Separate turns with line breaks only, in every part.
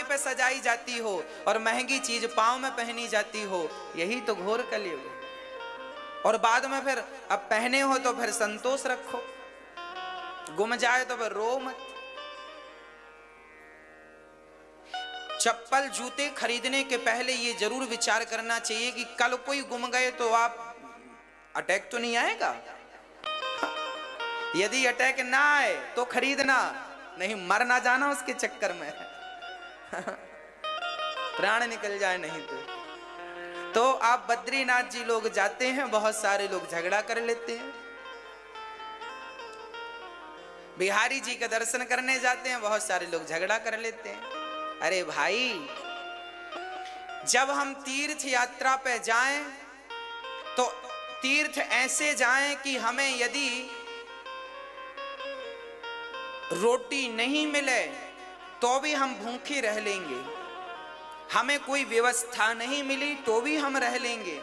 पे सजाई जाती हो और महंगी चीज पांव में पहनी जाती हो, यही तो घोर कलयुग। और बाद में फिर अब पहने हो तो फिर संतोष रखो, गुम जाए तो फिर रो मत। चप्पल जूते खरीदने के पहले ये जरूर विचार करना चाहिए कि कल कोई गुम गए तो आप अटैक तो नहीं आएगा। यदि अटैक ना आए तो खरीदना, नहीं मर ना जाना उसके चक्कर में। प्राण निकल जाए नहीं तो आप बद्रीनाथ जी लोग जाते हैं, बहुत सारे लोग झगड़ा कर लेते हैं। बिहारी जी के दर्शन करने जाते हैं, बहुत सारे लोग झगड़ा कर लेते हैं। अरे भाई, जब हम तीर्थ यात्रा पे जाएं तो तीर्थ ऐसे जाएं कि हमें यदि रोटी नहीं मिले तो भी हम भूखे रह लेंगे, हमें कोई व्यवस्था नहीं मिली तो भी हम रह लेंगे,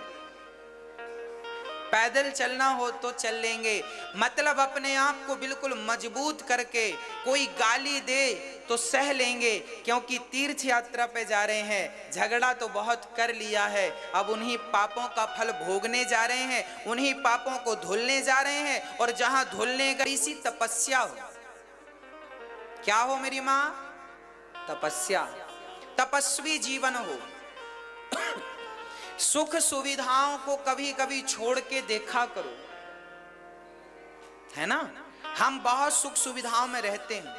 पैदल चलना हो तो चल लेंगे। मतलब अपने आप को बिल्कुल मजबूत करके, कोई गाली दे तो सह लेंगे, क्योंकि तीर्थ यात्रा पे जा रहे हैं। झगड़ा तो बहुत कर लिया है, अब उन्हीं पापों का फल भोगने जा रहे हैं, उन्हीं पापों को धुलने जा रहे हैं। और जहां धुलने गई सी तपस्या हो, क्या हो मेरी मां? तपस्या, तपस्वी जीवन हो। सुख सुविधाओं को कभी कभी छोड़ के देखा करो, है ना। हम बहुत सुख सुविधाओं में रहते हैं,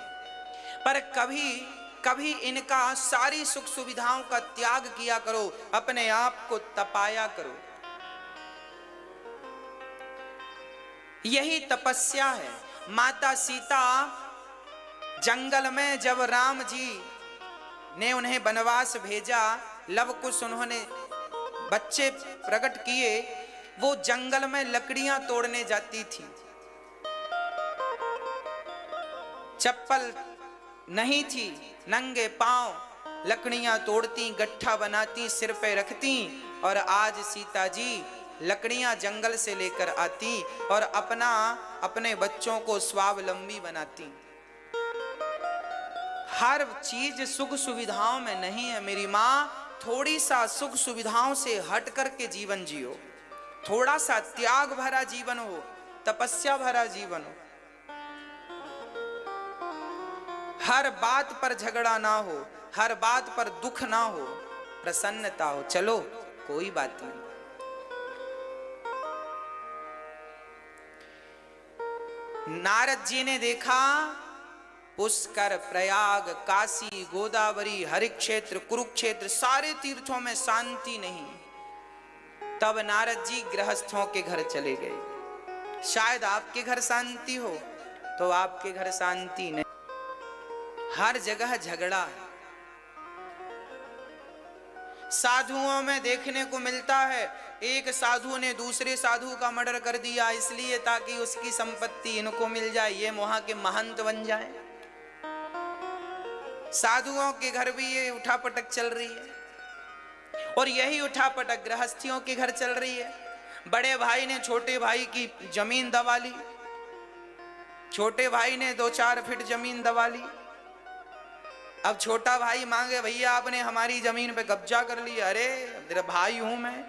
पर कभी कभी इनका, सारी सुख सुविधाओं का त्याग किया करो, अपने आप को तपाया करो। यही तपस्या है। माता सीता जंगल में जब राम जी ने उन्हें वनवास भेजा, लव कुश उन्होंने बच्चे प्रकट किए, वो जंगल में लकड़ियां तोड़ने जाती थी। चप्पल नहीं थी, नंगे पांव लकड़ियां तोड़ती, गट्ठा बनाती, सिर पे रखती। और आज सीता जी लकड़ियां जंगल से लेकर आती और अपने बच्चों को स्वावलंबी बनाती। हर चीज सुख सुविधाओं में नहीं है मेरी मां। थोड़ी सा सुख सुविधाओं से हट करके जीवन जियो, थोड़ा सा त्याग भरा जीवन हो, तपस्या भरा जीवन हो। हर बात पर झगड़ा ना हो, हर बात पर दुख ना हो, प्रसन्नता हो। चलो कोई बात नहीं। नारद जी ने देखा पुष्कर, प्रयाग, काशी, गोदावरी, हरिक्षेत्र, कुरुक्षेत्र, सारे तीर्थों में शांति नहीं। तब नारद जी गृहस्थों के घर चले गए। शायद आपके घर शांति हो तो आपके घर शांति नहीं, हर जगह झगड़ा है। साधुओं में देखने को मिलता है, एक साधु ने दूसरे साधु का मर्डर कर दिया, इसलिए ताकि उसकी संपत्ति इनको मिल जाए, ये वहां के महंत बन जाए। साधुओं के घर भी ये उठापटक चल रही है, और यही उठापटक गृहस्थियों के घर चल रही है। बड़े भाई ने छोटे भाई की जमीन दबा ली, छोटे भाई ने 2-4 फीट जमीन दबा ली। अब छोटा भाई मांगे, भैया आपने हमारी जमीन पे कब्जा कर लिया। अरे तेरा भाई हूं मैं,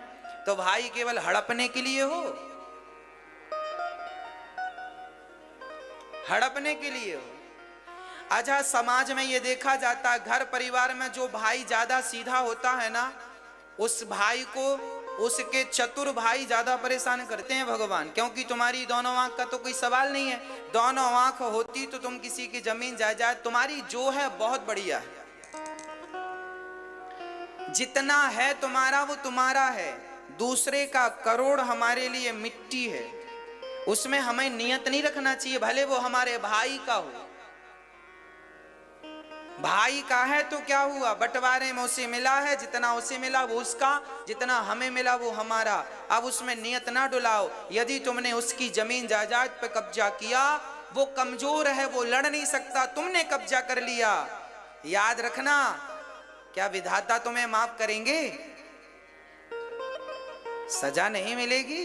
तो भाई केवल हड़पने के लिए हो? हड़पने के लिए हो? अच्छा, समाज में ये देखा जाता है, घर परिवार में जो भाई ज्यादा सीधा होता है ना, उस भाई को उसके चतुर भाई ज्यादा परेशान करते हैं भगवान। क्योंकि तुम्हारी दोनों आंख का तो कोई सवाल नहीं है, दोनों आंख होती तो तुम किसी की जमीन जायदाद, तुम्हारी जो है बहुत बढ़िया है, जितना है तुम्हारा वो तुम्हारा है, दूसरे का करोड़ हमारे लिए मिट्टी है। उसमें हमें नियत नहीं रखना चाहिए, भले वो हमारे भाई का हो। भाई का है तो क्या हुआ, बंटवारे में उसे मिला है, जितना उसे मिला वो उसका, जितना हमें मिला वो हमारा। अब उसमें नियत ना डुलाओ। यदि तुमने उसकी जमीन जायदाद पे कब्जा किया, वो कमजोर है, वो लड़ नहीं सकता, तुमने कब्जा कर लिया, याद रखना, क्या विधाता तुम्हें माफ करेंगे? सजा नहीं मिलेगी।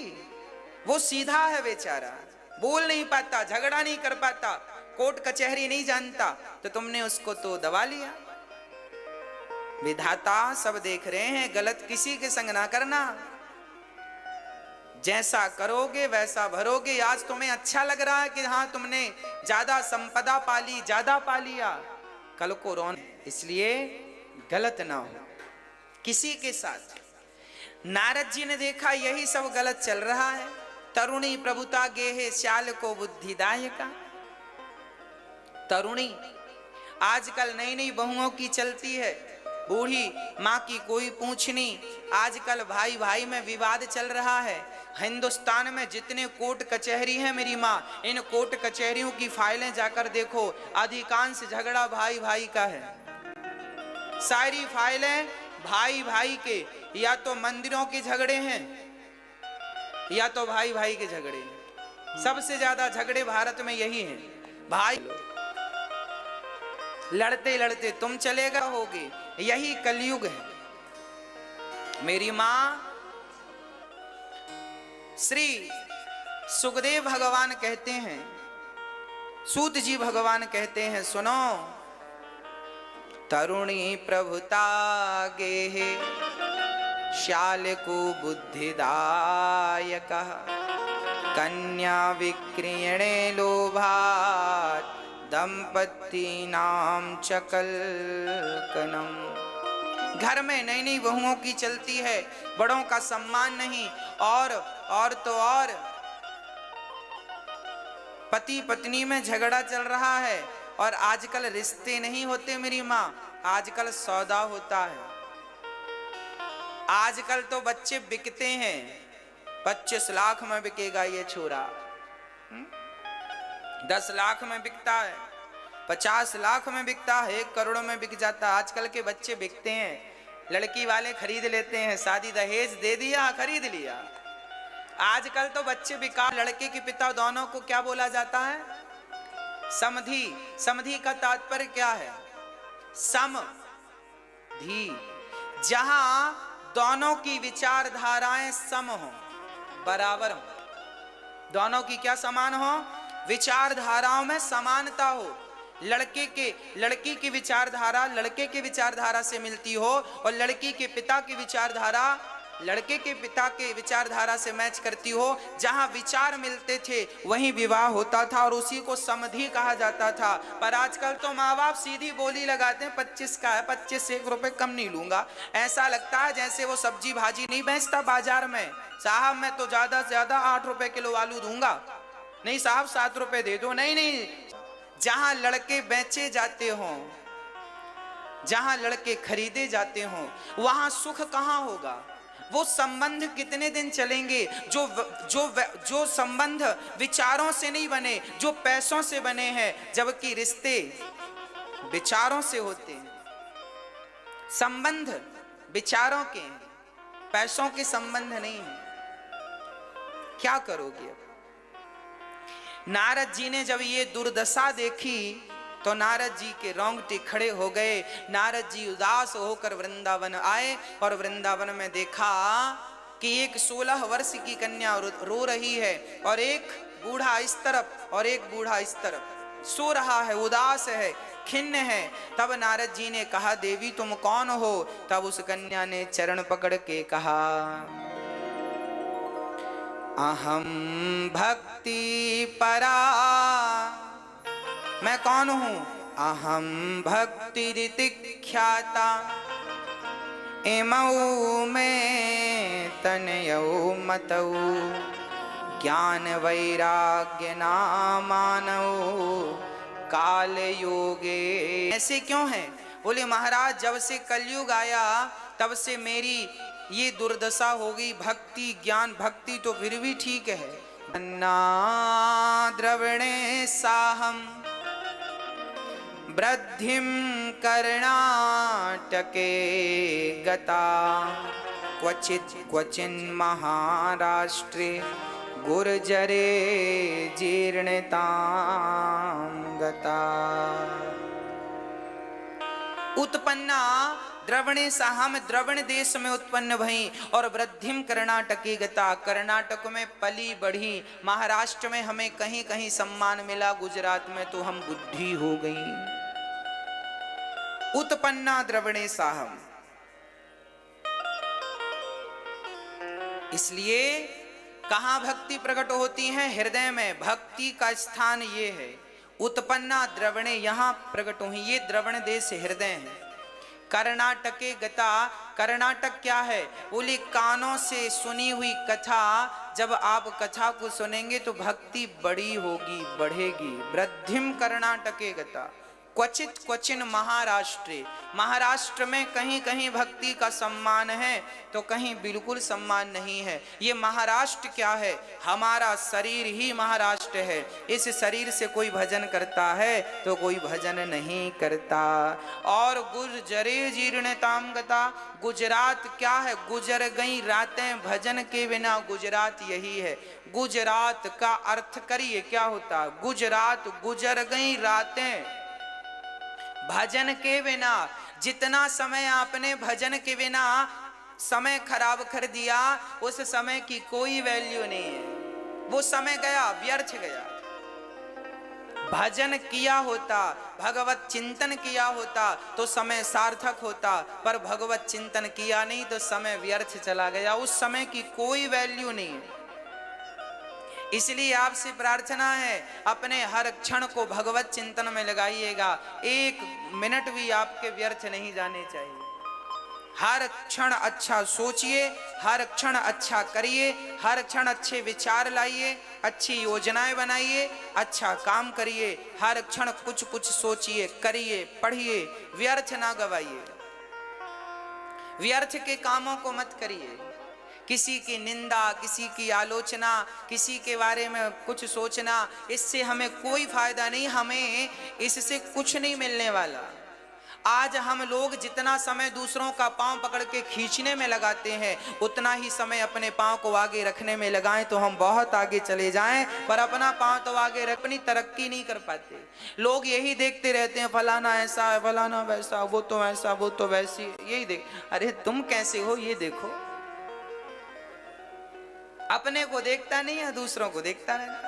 वो सीधा है बेचारा, बोल नहीं पाता, झगड़ा नहीं कर पाता, कोर्ट कचहरी नहीं जानता, तो तुमने उसको तो दबा लिया। विधाता सब देख रहे हैं, गलत किसी के संग ना करना। जैसा करोगे वैसा भरोगे। आज तुम्हें अच्छा लग रहा है कि हाँ तुमने ज्यादा संपदा पाली, ज्यादा पा लिया, कल को रोना, इसलिए गलत ना हो किसी के साथ। नारद जी ने देखा यही सब गलत चल रहा है। तरुणी प्रभुता गेहे श्याल को बुद्धिदायका। तरुणी आजकल नई नई बहुओं की चलती है, बूढ़ी माँ की कोई पूछ नहीं। आजकल भाई भाई में विवाद चल रहा है। हिंदुस्तान में जितने कोर्ट कचहरी हैं मेरी माँ, इन कोर्ट कचहरियों की फाइलें जाकर देखो, अधिकांश झगड़ा भाई भाई का है। सारी फाइलें भाई भाई के, या तो मंदिरों के झगड़े हैं या तो भाई भाई के झगड़े हैं। सबसे ज्यादा झगड़े भारत में यही हैं। भाई लड़ते लड़ते तुम चलेगा होगे, यही कलयुग है। मेरी मां श्री सुखदेव भगवान कहते हैं, सूत जी भगवान कहते हैं, सुनो तरुणी प्रभुता गेहे श्याल को बुद्धिदायक कन्या विक्रियणे लोभात् दंपति नाम चकलकनम। घर में नई नई बहुओं की चलती है, बड़ों का सम्मान नहीं, और तो और पति पत्नी में झगड़ा चल रहा है। और आजकल रिश्ते नहीं होते मेरी माँ, आजकल सौदा होता है। आजकल तो बच्चे बिकते हैं। 25 लाख में बिकेगा ये छोरा, 10 लाख में बिकता है, 50 लाख में बिकता है, 1 करोड़ में बिक जाता है। आजकल के बच्चे बिकते हैं। लड़की वाले खरीद लेते हैं, शादी दहेज दे दिया, खरीद लिया। आजकल तो बच्चे बिका। लड़के के पिता दोनों को क्या बोला जाता है? समधी। समधी का तात्पर्य क्या है? समधी। जहां दोनों की विचारधाराएं सम हो, बराबर हो, दोनों की क्या समान हो? विचारधाराओं में समानता हो। लड़की की विचारधारा लड़के की विचारधारा से मिलती हो, और लड़की के पिता की विचारधारा लड़के के पिता के विचारधारा से मैच करती हो। जहां विचार मिलते थे वहीं विवाह होता था, और उसी को समधी कहा जाता था। पर आजकल तो माँ बाप सीधी बोली लगाते हैं, 25 का है, 25 से 1 रुपए कम नहीं लूंगा। ऐसा लगता है जैसे वो सब्जी भाजी नहीं बेचता बाजार में। साहब मैं तो ज्यादा से ज्यादा 8 रुपए किलो आलू दूंगा। नहीं साहब 7 रुपए दे दो। नहीं, जहां लड़के बेचे जाते हों, जहां लड़के खरीदे जाते हों, वहां सुख कहां होगा? वो संबंध कितने दिन चलेंगे जो संबंध विचारों से नहीं बने, जो पैसों से बने हैं। जबकि रिश्ते विचारों से होते हैं, संबंध विचारों के हैं, पैसों के संबंध नहीं है। क्या करोगे अब? नारद जी ने जब ये दुर्दशा देखी तो नारद जी के रोंगटे खड़े हो गए। नारद जी उदास होकर वृंदावन आए, और वृंदावन में देखा कि एक 16 वर्ष की कन्या रो रही है, और एक बूढ़ा इस तरफ और एक बूढ़ा इस तरफ सो रहा है, उदास है, खिन्न है। तब नारद जी ने कहा, देवी तुम कौन हो? तब उस कन्या ने चरण पकड़ के कहा, अहम भक्ति परा। मैं कौन हूं? अहम भक्ति ऋतिख्याता इमौ में तनयौ मतौ ज्ञान वैराग्य नामानौ काल योगे। ऐसे क्यों है? बोले महाराज जब से कलयुग आया तब से मेरी ये दुर्दशा हो गई। भक्ति ज्ञान, भक्ति तो फिर भी ठीक है, अन्ना द्रवणे साहम वृद्धिम कर्णाटके गता क्वचिन महाराष्ट्रे गुर्जरे जीर्णतां गता। उत्पन्ना द्रवणे साहम, द्रवण देश में उत्पन्न भई, और वृद्धिम कर्णाटकी गता, कर्नाटक में पली बढ़ी। महाराष्ट्र में हमें कहीं कहीं सम्मान मिला, गुजरात में तो हम बुद्धि हो गई। उत्पन्ना द्रवणे साहम, इसलिए कहाँ भक्ति प्रकट होती है? हृदय में। भक्ति का स्थान ये है। उत्पन्ना द्रवणे, यहाँ प्रकट हुई। ये द्रवण देश हृदय है। कर्नाटके गता, कर्नाटक क्या है? बोली कानों से सुनी हुई कथा। जब आप कथा को सुनेंगे तो भक्ति बड़ी होगी, बढ़ेगी। वृद्धिम कर्नाटके गता क्वचित क्वचिन महाराष्ट्र, महाराष्ट्र में कहीं कहीं भक्ति का सम्मान है तो कहीं बिल्कुल सम्मान नहीं है। ये महाराष्ट्र क्या है? हमारा शरीर ही महाराष्ट्र है। इस शरीर से कोई भजन करता है तो कोई भजन नहीं करता। और गुजरे जीर्णताम गता, गुजरात क्या है? गुजर गई रातें भजन के बिना। गुजरात यही है। गुजरात का अर्थ करिए क्या होता? गुजरात, गुजर गई रातें भजन के बिना। जितना समय आपने भजन के बिना समय खराब कर दिया, उस समय की कोई वैल्यू नहीं है। वो समय गया, व्यर्थ गया। भजन किया होता, भगवत चिंतन किया होता तो समय सार्थक होता, पर भगवत चिंतन किया नहीं तो समय व्यर्थ चला गया। उस समय की कोई वैल्यू नहीं है। इसलिए आपसे प्रार्थना है, अपने हर क्षण को भगवत चिंतन में लगाइएगा। एक मिनट भी आपके व्यर्थ नहीं जाने चाहिए। हर क्षण अच्छा सोचिए, हर क्षण अच्छा करिए, हर क्षण अच्छे विचार लाइए, अच्छी योजनाएं बनाइए, अच्छा काम करिए। हर क्षण कुछ कुछ सोचिए, करिए, पढ़िए, व्यर्थ ना गवाइए। व्यर्थ के कामों को मत करिए। किसी की निंदा, किसी की आलोचना, किसी के बारे में कुछ सोचना, इससे हमें कोई फायदा नहीं। हमें इससे कुछ नहीं मिलने वाला। आज हम लोग जितना समय दूसरों का पांव पकड़ के खींचने में लगाते हैं, उतना ही समय अपने पांव को आगे रखने में लगाएं तो हम बहुत आगे चले जाएं। पर अपना पांव तो आगे रख, अपनी तरक्की नहीं कर पाते। लोग यही देखते रहते हैं, फलाना ऐसा है, फलाना वैसा, वो तो ऐसा, वो तो वैसी। यही देख, अरे तुम कैसे हो ये देखो। अपने को देखता नहीं है, दूसरों को देखता रहता।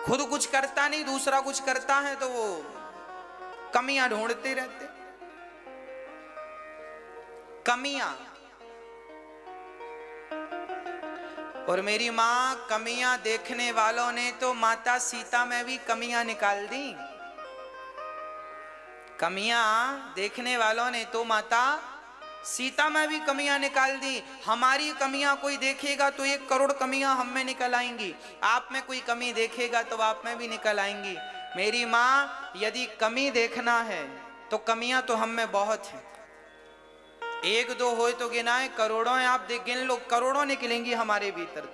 खुद कुछ करता नहीं, दूसरा कुछ करता है तो वो कमियां ढूंढते रहते। कमियां। और मेरी मां, कमियां देखने वालों ने तो माता सीता में भी कमियां निकाल दी। कमियां देखने वालों ने तो माता सीता में भी कमियां निकाल दी। हमारी कमियां कोई देखेगा तो 1 करोड़ कमियां हम में निकल आएंगी। आप में कोई कमी देखेगा तो आप में भी निकल आएंगी। मेरी माँ, यदि कमी देखना है तो कमियां तो हम में बहुत हैं। 1-2 हो तो गिनाए, करोड़ों हैं। आप गिन लो, करोड़ों निकलेंगी हमारे भीतर।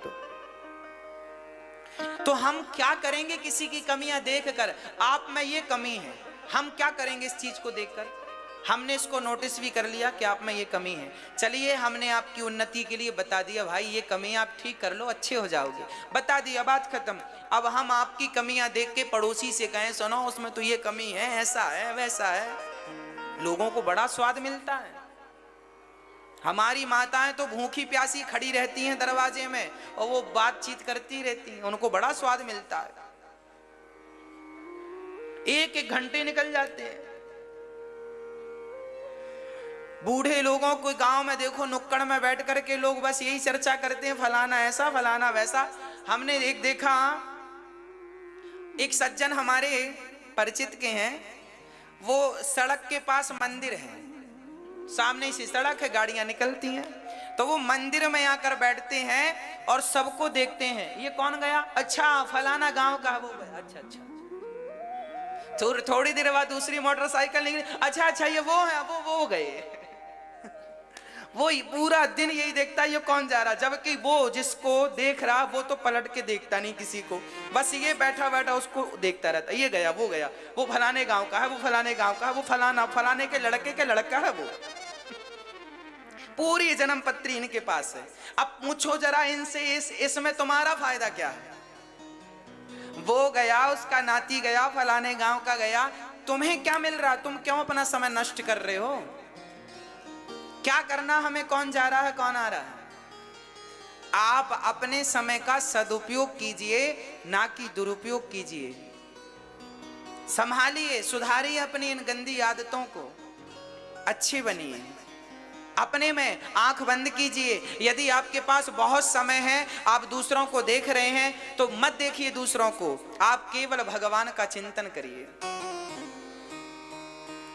तो हम क्या करेंगे किसी की कमियां देखकर? आप में ये कमी है, हम क्या करेंगे इस चीज को देखकर? हमने इसको नोटिस भी कर लिया कि आप में ये कमी है। चलिए, हमने आपकी उन्नति के लिए बता दिया, भाई ये कमी आप ठीक कर लो, अच्छे हो जाओगे। बता दिया, बात खत्म। अब हम आपकी कमियां देख के पड़ोसी से कहें, सुनो उसमें तो ये कमी है, ऐसा है, वैसा है। लोगों को बड़ा स्वाद मिलता है। हमारी माताएं तो भूखी प्यासी खड़ी रहती हैं दरवाजे में और वो बातचीत करती रहती हैं, उनको बड़ा स्वाद मिलता है। 1-1 घंटे निकल जाते हैं। बूढ़े लोगों को गांव में देखो, नुक्कड़ में बैठ करके लोग बस यही चर्चा करते हैं, फलाना ऐसा, फलाना वैसा। हमने एक देखा, एक सज्जन हमारे परिचित के हैं, वो सड़क के पास मंदिर है, सामने से सड़क है, गाड़ियां निकलती हैं, तो वो मंदिर में आकर बैठते हैं और सबको देखते हैं। ये कौन गया? अच्छा फलाना गांव का वो गया। अच्छा अच्छा। थोड़ी देर बाद दूसरी मोटरसाइकिल निकली। अच्छा अच्छा, ये वो है, वो गए। वो पूरा दिन यही देखता है, ये कौन जा रहा, जबकि वो जिसको देख रहा वो तो पलट के देखता नहीं किसी को, बस ये बैठा बैठा उसको देखता रहता। ये गया, वो गया, वो फलाने गांव का है, वो फलाने गांव का है, वो फलाना फलाने के लड़का है वो। पूरी जन्म पत्री इनके पास है। अब पूछो जरा इनसे, इसमें तुम्हारा फायदा क्या है? वो गया, उसका नाती गया, फलाने गांव का गया, तुम्हें क्या मिल रहा? तुम क्यों अपना समय नष्ट कर रहे हो? क्या करना हमें, कौन जा रहा है, कौन आ रहा है? आप अपने समय का सदुपयोग कीजिए, ना कि दुरुपयोग कीजिए। संभालिए, सुधारिए अपनी इन गंदी आदतों को, अच्छे बनिए। अपने में आंख बंद कीजिए। यदि आपके पास बहुत समय है, आप दूसरों को देख रहे हैं तो मत देखिए दूसरों को, आप केवल भगवान का चिंतन करिए।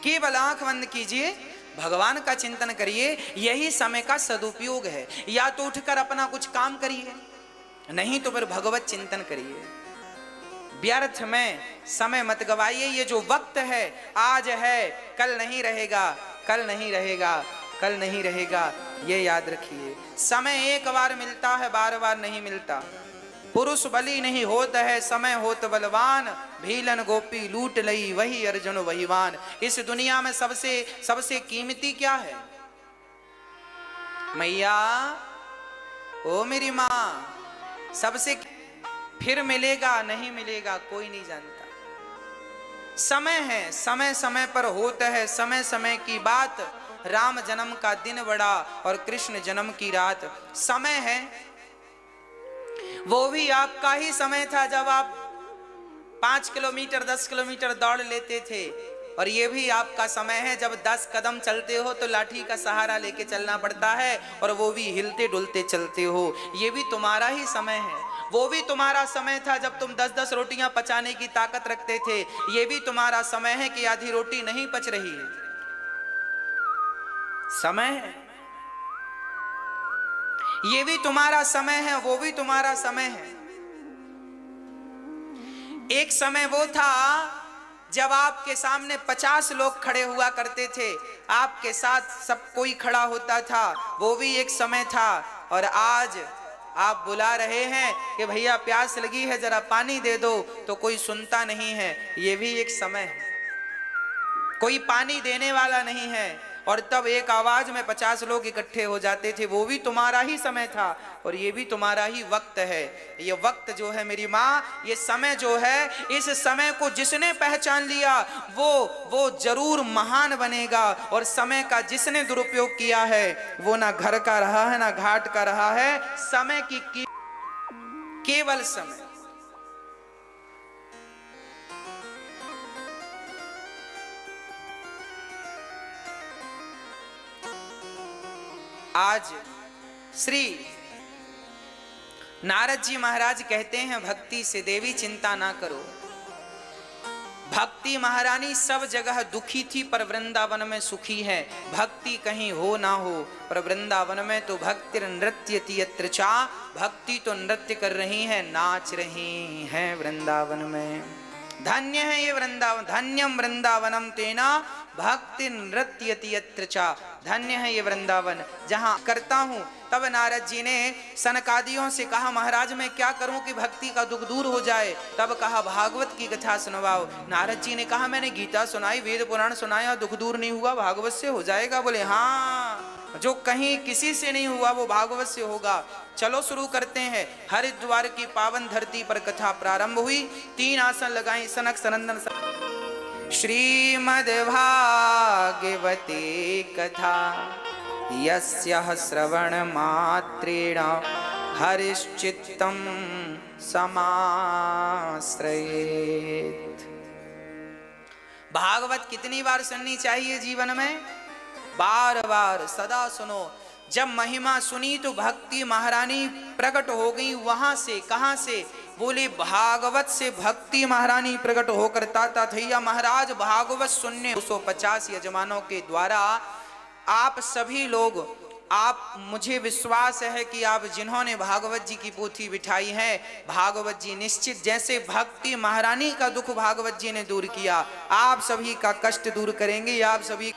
केवल आंख बंद कीजिए, भगवान का चिंतन करिए, यही समय का सदुपयोग है। या तो उठकर अपना कुछ काम करिए, नहीं तो फिर भगवत चिंतन करिए। व्यर्थ में समय मत गवाइए। ये जो वक्त है, आज है, कल नहीं रहेगा, कल नहीं रहेगा, कल नहीं रहेगा, ये याद रखिए। समय एक बार मिलता है, बार बार नहीं मिलता। पुरुष बलि नहीं होता है, समय होत बलवान, भीलन गोपी लूट लई वही अर्जुन वहीवान। इस दुनिया में सबसे कीमती क्या है? मैया, ओ मेरी माँ, सबसे फिर मिलेगा नहीं मिलेगा कोई नहीं जानता। समय है, समय समय पर होता है, समय समय की बात। राम जन्म का दिन बड़ा और कृष्ण जन्म की रात। समय है, वो भी आपका ही समय था जब आप 5 किलोमीटर 10 किलोमीटर दौड़ लेते थे, और ये भी आपका समय है जब 10 कदम चलते हो तो लाठी का सहारा लेके चलना पड़ता है, और वो भी हिलते डुलते चलते हो। ये भी तुम्हारा ही समय है। वो भी तुम्हारा समय था जब तुम 10-10 रोटियां पचाने की ताकत रखते थे। ये भी तुम्हारा समय है कि आधी रोटी नहीं पच रही है। समय है, ये भी तुम्हारा समय है, वो भी तुम्हारा समय है। एक समय वो था जब आपके सामने 50 लोग खड़े हुआ करते थे, आपके साथ सब कोई खड़ा होता था, वो भी एक समय था। और आज आप बुला रहे हैं कि भैया प्यास लगी है, जरा पानी दे दो, तो कोई सुनता नहीं है। ये भी एक समय है, कोई पानी देने वाला नहीं है। और तब एक आवाज में 50 लोग इकट्ठे हो जाते थे। वो भी तुम्हारा ही समय था, और ये भी तुम्हारा ही वक्त है। ये वक्त जो है मेरी माँ, ये समय जो है, इस समय को जिसने पहचान लिया वो जरूर महान बनेगा। और समय का जिसने दुरुपयोग किया है, वो ना घर का रहा है ना घाट का रहा है। समय की केवल समय। आज श्री नारद जी महाराज कहते हैं, भक्ति से देवी चिंता ना करो। भक्ति महारानी सब जगह दुखी थी पर वृंदावन में सुखी है। भक्ति कहीं हो ना हो पर वृंदावन में तो भक्ति नृत्यति यत्र चा। भक्ति तो नृत्य कर रही है, नाच रही है वृंदावन में। धन्य है ये वृंदावन, धन्यम वृंदावनम तेना भक्ति नृत्यति यत्र चा। धन्य है ये वृंदावन जहां करता हूं। तब नारद जी ने सनकादियों से कहा, महाराज मैं क्या करूं कि भक्ति का दुख दूर हो जाए? तब कहा भागवत की कथा सुनवाओ। नारद जी ने कहा मैंने गीता सुनाई, वेद पुराण सुनाया, दुख दूर नहीं हुआ, भागवत से हो जाएगा? बोले हाँ, जो कहीं किसी से नहीं हुआ वो भागवत से होगा। चलो शुरू करते हैं। हरिद्वार की पावन धरती पर कथा प्रारंभ हुई। 3 आसन लगाई सनक सनंदन श्रीमद्भागवते कथा यस्याः श्रवण मात्रेण हरिश्चित्तं समाश्रयेत्। भागवत कितनी बार सुननी चाहिए जीवन में? बार बार सदा सुनो। जब महिमा सुनी तो भक्ति महारानी प्रकट हो गई। वहां से कहां से? बोले भागवत से भक्ति महारानी प्रकट होकर ताता थैया महाराज भागवत सुनने 250 यजमानों के द्वारा आप सभी लोग, आप मुझे विश्वास है कि आप जिन्होंने भागवत जी की पोथी बिठाई है, भागवत जी निश्चित जैसे भक्ति महारानी का दुख भागवत जी ने दूर किया, आप सभी का कष्ट दूर करेंगे। आप सभी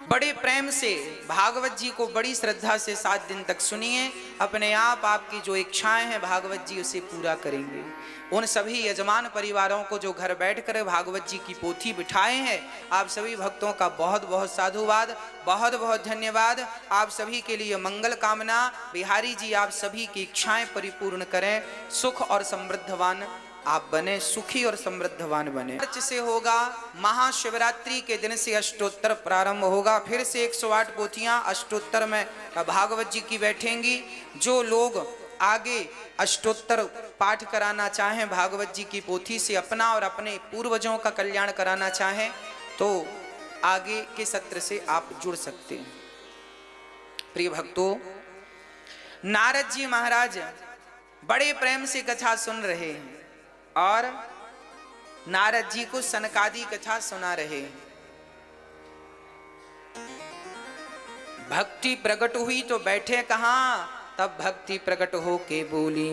बड़े प्रेम से भागवत जी को बड़ी श्रद्धा से 7 दिन तक सुनिए। अपने आप आपकी जो इच्छाएं हैं भागवत जी उसे पूरा करेंगे। उन सभी यजमान परिवारों को जो घर बैठकर भागवत जी की पोथी बिठाए हैं, आप सभी भक्तों का बहुत बहुत साधुवाद, बहुत बहुत धन्यवाद। आप सभी के लिए मंगल कामना। बिहारी जी आप सभी की इच्छाएं परिपूर्ण करें, सुख और समृद्धवान आप बने, सुखी और समृद्धवान बने। मार्च से होगा, महाशिवरात्रि के दिन से अष्टोत्तर प्रारंभ होगा। फिर से 108 पोथियां अष्टोत्तर में भागवत जी की बैठेंगी। जो लोग आगे अष्टोत्तर पाठ कराना चाहें भागवत जी की पोथी से, अपना और अपने पूर्वजों का कल्याण कराना चाहें, तो आगे के सत्र से आप जुड़ सकते हैं। प्रिय भक्तों, नारद जी महाराज बड़े प्रेम से कथा सुन रहे हैं और नारद जी को सनकादि कथा सुना रहे हैं। भक्ति प्रकट हुई तो बैठे कहाँ, तब भक्ति प्रकट हो के बोली,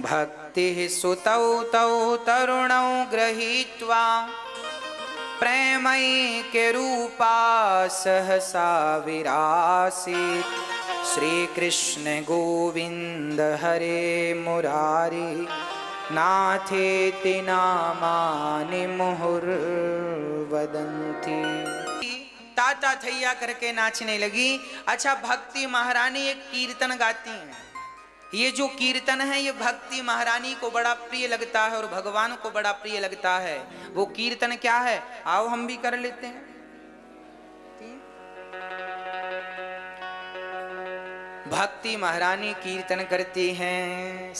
भक्ति सुतौ तौ तरुणौ गृहीत्वा प्रेमई के रूपा सहसा विरासित, श्री कृष्ण गोविंद हरे मुरारी नाथेति नामानि मुहुर्वदन्ति। ताता थैया करके नाचने लगी। अच्छा, भक्ति महारानी एक कीर्तन गाती हैं। ये जो कीर्तन है ये भक्ति महारानी को बड़ा प्रिय लगता है और भगवान को बड़ा प्रिय लगता है। वो कीर्तन क्या है, आओ हम भी कर लेते हैं। भक्ति महारानी कीर्तन करती हैं।